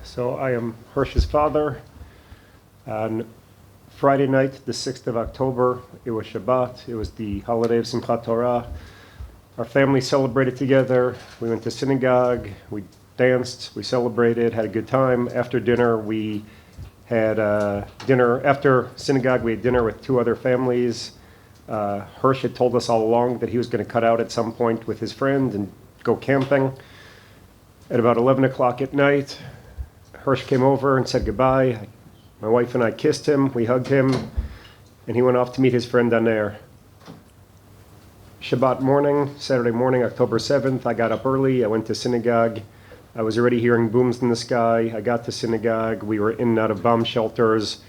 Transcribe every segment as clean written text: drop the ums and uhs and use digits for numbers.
So I am Hersh's father. On Friday night, the 6th of October, it was Shabbat. It was the holiday of Simchat Torah. Our family celebrated together. We went to synagogue. We danced. We celebrated, had a good time. After dinner, we had dinner. After synagogue, we had dinner with two other families. Hersh had told us all along that he was going to cut out at some point with his friend and go camping. At about 11 o'clock at night, Hersh came over and said goodbye. My wife and I kissed him, we hugged him, and he went off to meet his friend Aner. Shabbat morning, Saturday morning, October 7th, I got up early, I went to synagogue. I was already hearing booms in the sky. I got to synagogue, we were in and out of bomb shelters.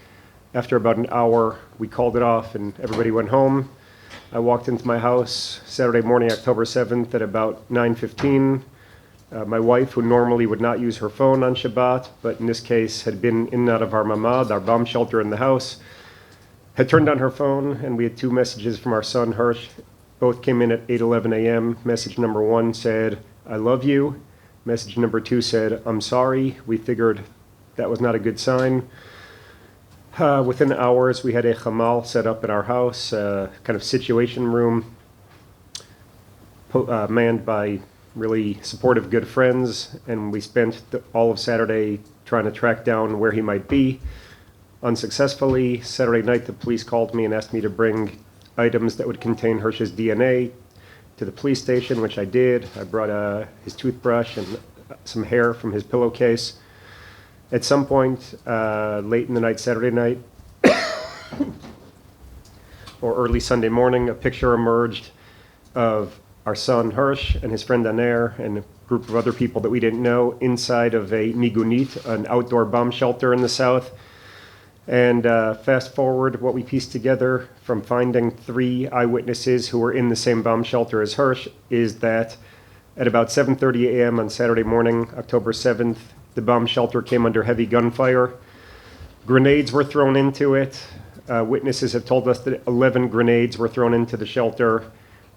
After about an hour, we called it off and everybody went home. I walked into my house Saturday morning, October 7th at about 9:15. My wife, who normally would not use her phone on Shabbat, but in this case had been in and out of our mamad, our bomb shelter in the house, had turned on her phone, and we had two messages from our son, Hersh. Both came in at 8:11 a.m. Message number one said, "I love you." Message number two said, "I'm sorry." We figured that was not a good sign. Within hours, we had a chamal set up in our house, kind of situation room, manned by really supportive, good friends, and we spent all of Saturday trying to track down where he might be. Unsuccessfully, Saturday night the police called me and asked me to bring items that would contain Hersh's DNA to the police station, which I did. I brought his toothbrush and some hair from his pillowcase. At some point late in the night, Saturday night, or early Sunday morning, a picture emerged of our son Hersh and his friend Aner and a group of other people that we didn't know inside of a migunit, an outdoor bomb shelter in the south. And fast forward, what we pieced together from finding three eyewitnesses who were in the same bomb shelter as Hersh is that at about 7:30 a.m. on Saturday morning, October 7th, the bomb shelter came under heavy gunfire. Grenades were thrown into it. Witnesses have told us that 11 grenades were thrown into the shelter,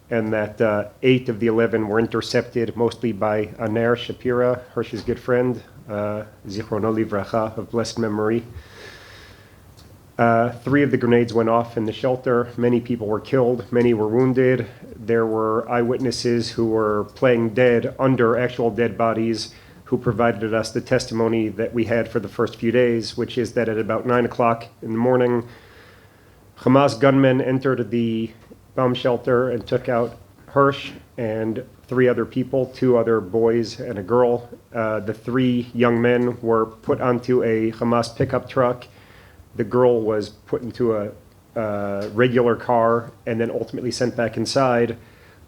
and that 8 of the 11 were intercepted, mostly by Aner Shapira, Hersh's good friend, Zichrono Livracha, of blessed memory. 3 of the grenades went off in the shelter. Many people were killed. Many were wounded. There were eyewitnesses who were playing dead under actual dead bodies who provided us the testimony that we had for the first few days, which is that at about 9 o'clock in the morning, Hamas gunmen entered the bomb shelter and took out Hersh and 3 other people, 2 other boys and a girl. The 3 young men were put onto a Hamas pickup truck. The girl was put into a regular car and then ultimately sent back inside.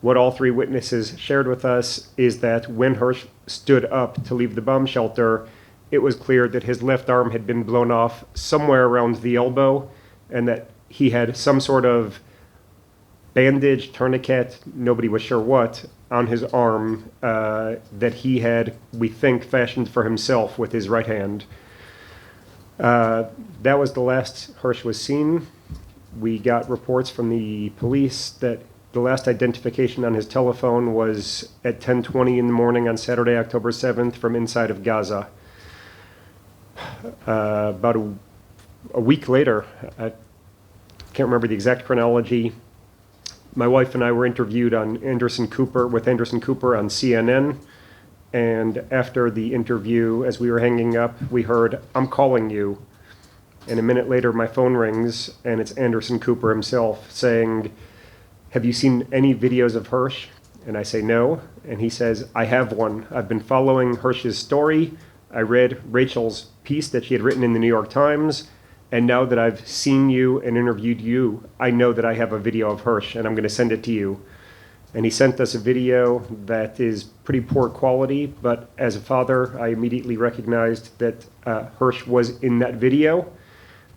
What all 3 witnesses shared with us is that when Hersh stood up to leave the bomb shelter, it was clear that his left arm had been blown off somewhere around the elbow and that he had some sort of bandage, tourniquet, nobody was sure what, on his arm that he had, we think, fashioned for himself with his right hand. That was the last Hersh was seen. We got reports from the police that the last identification on his telephone was at 10:20 in the morning on Saturday, October 7th, from inside of Gaza. About a week later, I can't remember the exact chronology, my wife and I were interviewed with Anderson Cooper on CNN. And after the interview, as we were hanging up, we heard, "I'm calling you." And a minute later, my phone rings, and it's Anderson Cooper himself saying, "Have you seen any videos of Hersh?" And I say, "No." And he says, "I have one. I've been following Hersh's story. I read Rachel's piece that she had written in the New York Times. And now that I've seen you and interviewed you, I know that I have a video of Hersh, and I'm going to send it to you." And he sent us a video that is pretty poor quality, but as a father, I immediately recognized that Hersh was in that video.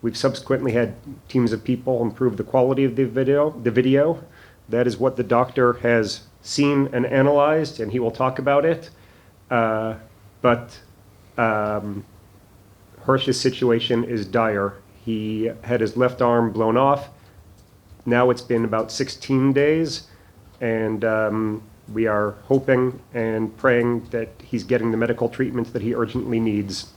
We've subsequently had teams of people improve the quality of the video. That is what the doctor has seen and analyzed, and he will talk about it. But Hersh's situation is dire. He had his left arm blown off. Now it's been about 16 days, and we are hoping and praying that he's getting the medical treatment that he urgently needs.